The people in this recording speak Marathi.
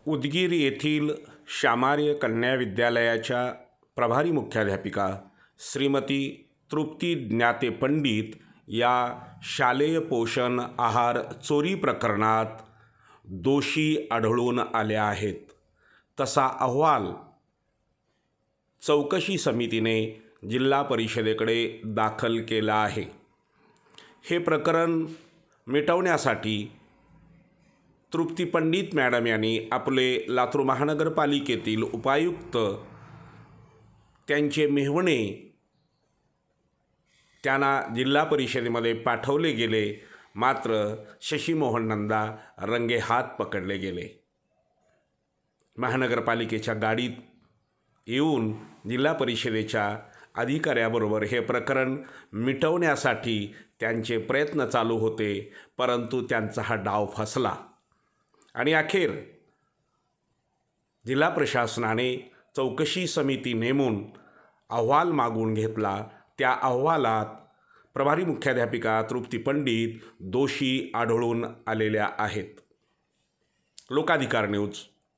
उदगीर येथील शामार्य कन्या विद्यालयाच्या प्रभारी मुख्याध्यापिका श्रीमती तृप्ती ज्ञाते पंडित या शालेय पोषण आहार चोरी प्रकरणात दोषी आढळून आल्या आहेत. तसा अहवाल चौकशी समितीने जिल्हा परिषदेकडे दाखल केला आहे. हे प्रकरण मिटवण्यासाठी तृप्ती पंडित मॅडम यांनी आपले लातूर महानगरपालिकेतील उपायुक्त त्यांचे मेव्हणे त्यांना जिल्हा परिषदेमध्ये पाठवले गेले, मात्र शशीमोहन नंदा रंगेहात पकडले गेले. महानगरपालिकेच्या गाडीत येऊन जिल्हा परिषदेच्या अधिकाऱ्याबरोबर हे प्रकरण मिटवण्यासाठी त्यांचे प्रयत्न चालू होते, परंतु त्यांचा हा डाव फसला आणि अखेर जिल्हा प्रशासनाने चौकशी समिती नेमून अहवाल मागून घेतला. त्या अहवालात प्रभारी मुख्याध्यापिका तृप्ती पंडित दोषी आढळून आलेल्या आहेत. लोकाधिकार न्यूज.